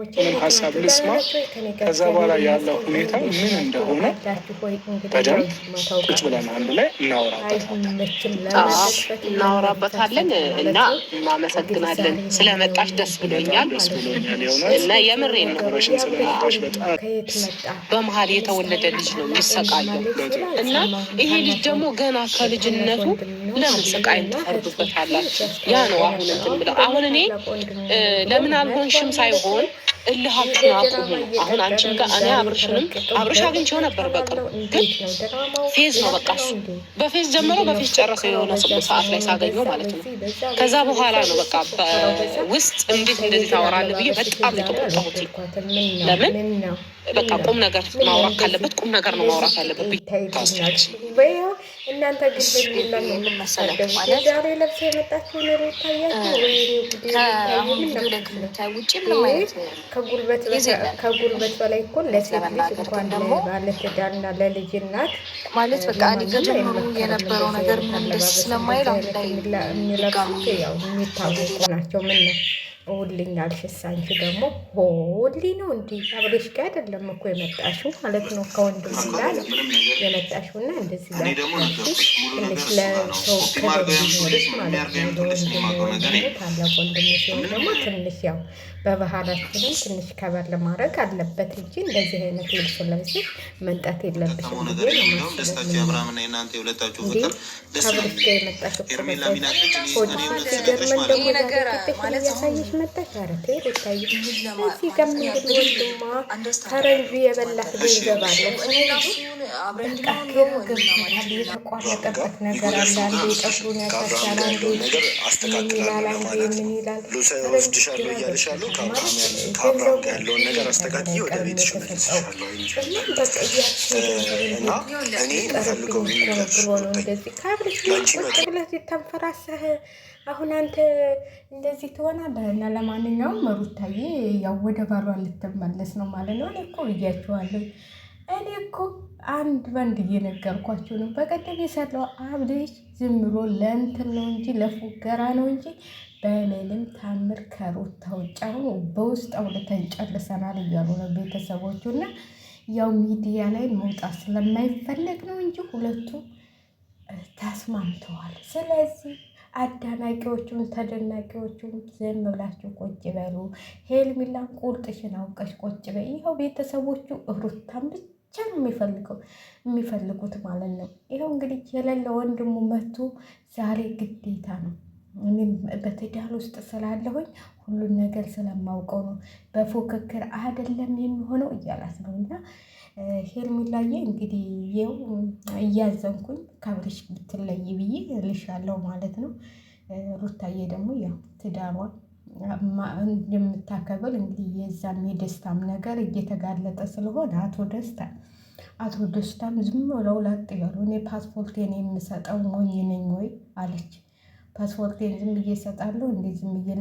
ምን ሀሳብ ልስማ፣ ከዛ በኋላ ያለው ሁኔታ ምን እንደሆነ በደንብ ቁጭ ብለን አንድ ላይ እናወራበታለን እና እናመሰግናለን። ስለመጣሽ ደስ ብሎኛል እና የምሬን ነው። በመሀል የተወለደ ልጅ ነው የሚሰቃየው እና ይሄ ልጅ ደግሞ ገና ከልጅነቱ ለምን ስቃይ ትፈርዱበታላችሁ? ያ ነው አሁን እንትን ብለው አሁን እኔ ለምን አልሆንሽም ሳይሆን እልሃችሁን አቁሙ። አሁን አንቺም ጋር እኔ አብርሽ አግኝቼው ነበር በቅርብ ግን ፌዝ ነው በቃ እሱ በፌዝ ጀምሮ በፌዝ ጨረሰው የሆነ ሰዓት ላይ ሳገኘው ማለት ነው። ከዛ በኋላ ነው በቃ ውስጥ እንዴት እንደዚህ ታወራለህ ብዬ በጣም የተቆጣሁት። ለምን በቃ ቁም ነገር ማውራት ካለበት ቁም ነገር ነው ማውራት ያለበት ብዬ ታስቻለች። እናንተ ግን ምን መሰለህ ማለት ዛሬ ለብሰ የመጣችሁ ነው ታያችሁ ወይ ከጉልበት በላይ እኮ ለሴት ልጅ እንኳን ባለትዳርና ለልጅ እናት ማለት በቃ እኔ ከጀምሮ የነበረው ነገር ምንም ደስ ስለማይል አሁን ላይ የሚለብሱት ያው የሚታወቁ ናቸው። ምን ነው ሁልኝ አልሽስ? አንቺ ደግሞ ሆሊ ነው እንዲ አብረሽ ጋር አይደለም እኮ የመጣሽው ማለት ነው። ከወንድም ጋር የመጣሽው እና እንደዚህ ትንሽ ለሰው ክብር ቢኖርሽ ማለት ነው። ታላቅ ወንድም ሲሆን ደግሞ ትንሽ ያው በባህላችንም ትንሽ ከበር ለማድረግ አለበት እንጂ እንደዚህ አይነት ልብስ ለብሰሽ መምጣት የለብሽም። ያሳይሽ መጣሽ አረቴ ወታይ እዚህ ጋር እንግዲህ ወንድማ ከረንጁ የበላህ ገንዘብ አለ የተቋረጠበት ነገር አለ። አንዴ ጠፍሩን ያሳሳል፣ አንዴ ምን ይላል፣ አንዴ ምን ይላል። ከአብርሃም ጋር ያለውን ነገር አስተካክዬ ወደ ቤትሽ እመልስሻለሁ እና እኔ የምፈልገው ተንፈራሰህ አሁን አንተ እንደዚህ ትሆናለህ። እና ለማንኛውም ሩታዬ ያው ወደ ባሏ ልትመለስ ነው ማለት ነው። እኔ እኮ ብያችኋለሁ። እኔ እኮ አንድ በንድ እየነገርኳቸው ነው። በቀደም የሰራው አብልሽ ዝም ብሎ ለእንትን ነው እንጂ ለፉገራ ነው እንጂ በምንም ታምር ከሩታ ውጭ አሁን በውስጥ አውልተን ጨርሰናል እያሉ ነው ቤተሰቦቹ። እና ያው ሚዲያ ላይ መውጣት ስለማይፈለግ ነው እንጂ ሁለቱ ተስማምተዋል። ስለዚህ አዳናቂዎቹን ተደናቂዎቹን ዝም ብላችሁ ቁጭ በሉ። ሄርሜላን ቁርጥሽን አውቀሽ ቁጭ በይ። ይኸው ቤተሰቦቹ ሩታን ብቻ ነው የሚፈልጉት ማለት ነው። ይኸው እንግዲህ የሌለ ወንድሙ መጥቶ ዛሬ ግዴታ ነው እኔም በትዳር ውስጥ ስላለሁኝ ሁሉን ነገር ስለማውቀው ነው በፉክክር አይደለም የሚሆነው እያላት ነው። እና ሄርሜላዬ እንግዲህ ይኸው እያዘንኩኝ ከአብርሽ ብትለይ ብዬ እልሻለሁ ማለት ነው። ሩታዬ ደግሞ ያው ትዳሯን የምታከብር እንግዲህ የዛም የደስታም ነገር እየተጋለጠ ስለሆነ አቶ ደስታም ዝም ብለው ላጥ ያሉ እኔ ፓስፖርቴን የምሰጠው ሞኝ ነኝ ወይ አለች። ፓስፖርቴን ዝም ብዬ እሰጣለሁ እንዴ? ዝም ብዬ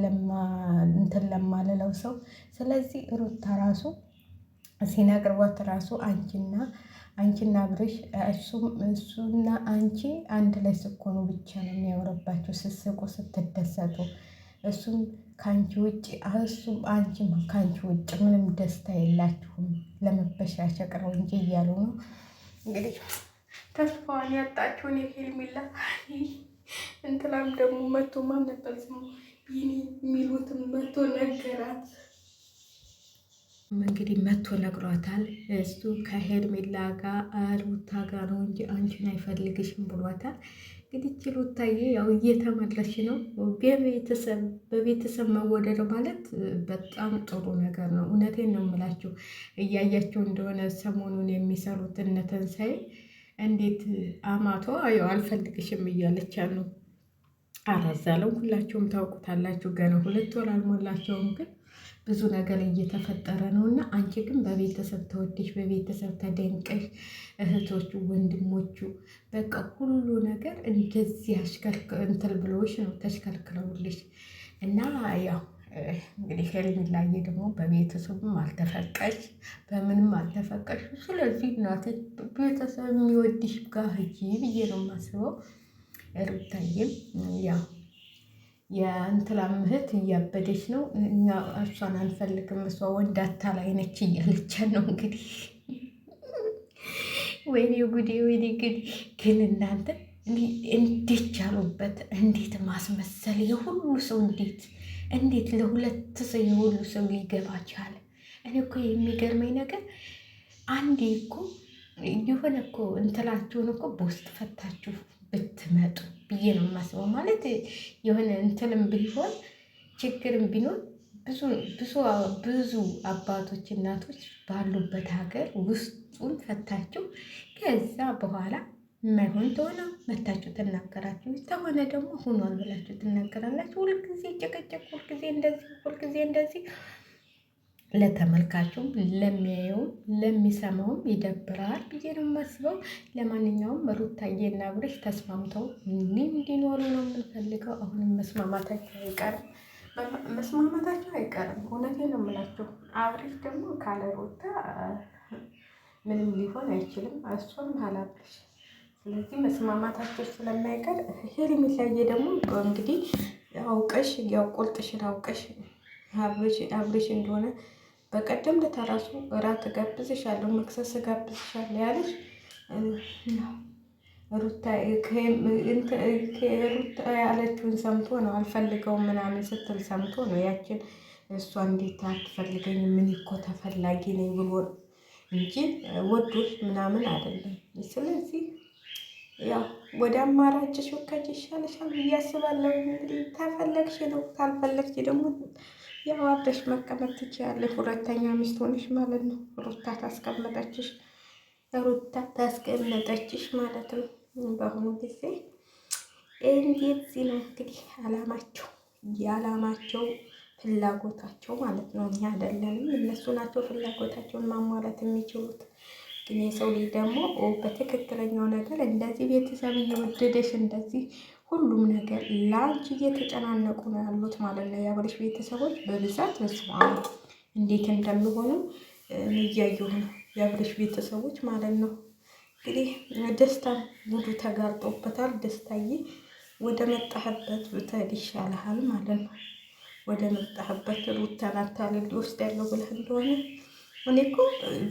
እንትን ለማልለው ሰው። ስለዚህ ሩታ ራሱ ሲነግሯት ራሱ አንቺና አብርሽ እሱና አንቺ አንድ ላይ ስትሆኑ ብቻ ነው የሚያወራባቸው፣ ስትስቁ ስትደሰቱ። እሱም ከአንቺ ውጭ እሱም አንቺም ከአንቺ ውጭ ምንም ደስታ የላችሁም ለመበሻሸቅ ነው እንጂ እያሉ ነው እንግዲህ ተስፋዋን ያጣችውን የሄርሜላ እንትላም ደግሞ መቶ ማን ነበር ስሙ የሚሉትም መቶ ነገራት። እንግዲህ መቶ ነግሯታል። እሱ ከሄርሜላ ጋር ሩታ ጋር ነው እንጂ አንቺን አይፈልግሽም ብሏታል። እንግዲህ ሩታዬ ያው እየተመለሽ ነው። በቤተሰብ መወደድ ማለት በጣም ጥሩ ነገር ነው። እውነቴን ነው የምላችሁ። እያያቸው እንደሆነ ሰሞኑን የሚሰሩት እነ ተንሳኤ እንዴት አማቷ ያው አልፈልግሽም እያለች ነው። አላዛለው ሁላችሁም ታውቁታላችሁ። ገና 2 ወር አልሞላቸውም፣ ግን ብዙ ነገር እየተፈጠረ ነው። እና አንቺ ግን በቤተሰብ ተወደሽ በቤተሰብ ተደንቀሽ እህቶቹ ወንድሞቹ በቃ ሁሉ ነገር እንደዚህ እንትን ብሎሽ ነው ተሽከልክለውልሽ። እና ያው እንግዲህ ሄርሜላዬ ደግሞ በቤተሰብም አልተፈቀሽ በምንም አልተፈቀሽ። ስለዚህ እናቴ ቤተሰብ የሚወድሽ ጋር ሂጂ ብዬ ነው የማስበው። ሩታዬም ያው የእንትላም እህት እያበደች ነው። እኛ እሷን አንፈልግም፣ እሷ ወንድ አታላይ ነች እያለችን ነው እንግዲህ። ወይኔ ጉዴ፣ ወይኔ ግን እናንተ እንዴት ቻሉበት? እንዴት ማስመሰል የሁሉ ሰው እንዴት ለሁለት ሰው የሁሉ ሰው ሊገባ ቻለ? እኔ እኮ የሚገርመኝ ነገር አንዴ እኮ የሆነ እኮ እንትላችሁን እኮ በውስጥ ፈታችሁ ብትመጡ ብዬ ነው የማስበው። ማለት የሆነ እንትልም ቢሆን ችግርም ቢኖር ብዙ አባቶች እናቶች ባሉበት ሀገር ውስጡን ፈታችሁ ከዛ በኋላ የማይሆን ተሆነ መታችሁ ትናገራችሁ፣ ተሆነ ደግሞ ሆኗል ብላችሁ ትናገራላችሁ። ሁልጊዜ ጭቅጭቅ፣ ሁልጊዜ እንደዚህ ለተመልካቹም ለሚያየውም ለሚሰማውም ይደብራል ብዬ ነው የማስበው። ለማንኛውም ሩታዬና አብርሽ ተስማምተው እንዲኖሩ ነው የምንፈልገው። አሁንም መስማማታቸው አይቀርም። እውነቴን ነው የምላቸው። አብርሽ ደግሞ ካለ ሩታ ምንም ሊሆን አይችልም፣ እሷም ካላብርሽ። ስለዚህ መስማማታቸው ስለማይቀር ሄርሜላዬ ደግሞ እንግዲህ አውቀሽ ያው ቁልጥሽን አውቀሽ አብርሽ እንደሆነ በቀደም ለተራሱ እራት ጋብዝሻለሁ፣ መክሰስ ጋብዝሻለሁ ያለሽ ሩታ ያለችውን ሰምቶ ነው። አልፈልገውም ምናምን ስትል ሰምቶ ነው። ያችን እሷ እንዴት አትፈልገኝ? ምን እኮ ተፈላጊ ነኝ ብሎ እንጂ ወዶሽ ምናምን አይደለም። ስለዚህ ያው ወደ አማራጭሽ ወካጅ ይሻልሻል ብዬ አስባለሁ። እንግዲህ ተፈለግሽ ነው፣ ካልፈለግሽ ደግሞ ያው አብረሽ መቀመጥ ትችያለሽ። ሁለተኛ ሚስት ሆነሽ ማለት ነው። ሩታ ታስቀመጠችሽ ማለት ነው። በአሁኑ ጊዜ እንደዚህ ነው እንግዲህ የዓላማቸው ፍላጎታቸው ማለት ነው። እኛ አይደለንም፣ እነሱ ናቸው ፍላጎታቸውን ማሟላት የሚችሉት። ግን የሰው ልጅ ደግሞ በትክክለኛው ነገር እንደዚህ ቤተሰብ እየወደደሽ እንደዚህ ሁሉም ነገር ለአንቺ እየተጨናነቁ ነው ያሉት ማለት ነው። የአብርሽ ቤተሰቦች በብዛት በስማ እንዴት እንደሚሆኑ እያየሁ ነው። የአብርሽ ቤተሰቦች ማለት ነው። እንግዲህ ደስታ ሙሉ ተጋርጦበታል። ደስታዬ ወደ መጣህበት ብትሄድ ይሻልሃል ማለት ነው። ወደ መጣህበት ሩታን አታልል ሊወስድ ያለው ብለህ እንደሆነ እኔ እኮ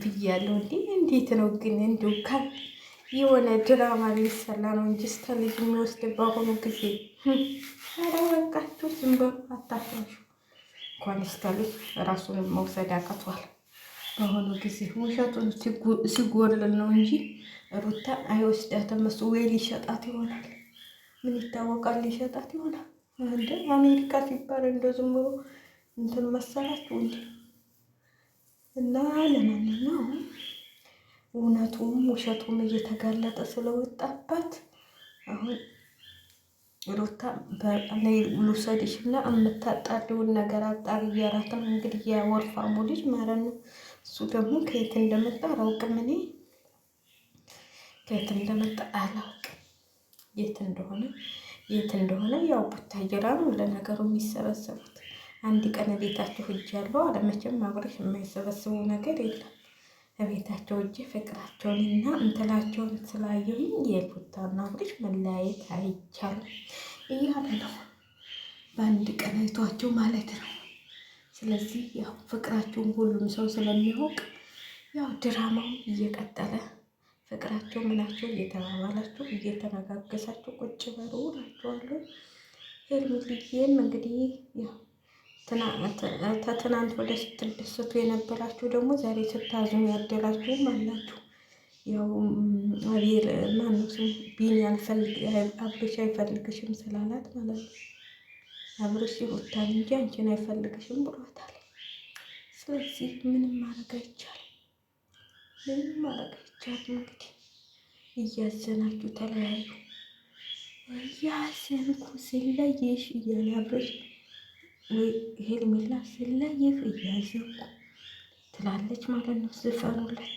ብያለሁ። እንዴት ነው ግን እንዲሁ የሆነ ድራማ ሊሰላ ነው እንጂ እስከ ልጅ የሚወስድ በአሁኑ ጊዜ ኧረ በቃችሁ፣ ዝም በሉ አታፍራሹ። እንኳን እስከ ልጅ ራሱንም መውሰድ አቅቷል በአሁኑ ጊዜ። ውሸቱን ሲጎልል ነው እንጂ ሩታ አይወስዳትም። እሱ ወይ ሊሸጣት ይሆናል፣ ምን ይታወቃል፣ ሊሸጣት ይሆናል። እንደ አሜሪካ ሲባል እንደ ዝም ብሎ እንትን መሰላችሁ እንጂ እና ለማንኛውም እውነቱም ውሸቱም እየተጋለጠ ስለወጣባት አሁን ሩታ በላይ ልውሰድሽ እና የምታጣሪውን ነገር አጣሪ እያራት ነው እንግዲህ የወርፋሙ ልጅ ማለት ነው። እሱ ደግሞ ከየት እንደመጣ አላውቅም። እኔ ከየት እንደመጣ አላውቅም። የት እንደሆነ ያው ቡታጀራ ነው ለነገሩ የሚሰበሰቡት። አንድ ቀን ቤታቸው ሄጃለሁ አለመቼም አብርሽ የማይሰበስበው ነገር የለም። ቤታቸው እጅ ፍቅራቸውንና እንትላቸውን ስላየሁኝ የሩታና አብርሽ መለያየት አይቻልም እያለ ነው። በአንድ ቀን አይቷቸው ማለት ነው። ስለዚህ ያው ፍቅራቸውን ሁሉም ሰው ስለሚያውቅ ያው ድራማው እየቀጠለ ፍቅራቸው ምናቸው እየተባባላችሁ እየተነጋገሳችሁ ቁጭ በሩ ናቸዋሉ። ሄርሜላዬም እንግዲህ ያው ከትናንት ወደ ስትደሰቱ የነበራችሁ ደግሞ ዛሬ ስታዝኑ ያደራችሁም አላችሁ። ያው አቤል ማነው ስም ቢኒ አብርሽ አይፈልግሽም ስላላት ማለት ነው። አብርሽ ሩታን እንጂ አንቺን አይፈልግሽም ብሏታል። ስለዚህ ምንም ማድረግ አይቻልም። እንግዲህ እያዘናችሁ ተለያዩ። እያዘንኩ ስለየሽ እያለ አብርሽ ወይ ሄርሜላ ስለይህ እያዘንኩ ትላለች ማለት ነው። ዝፈኑለት።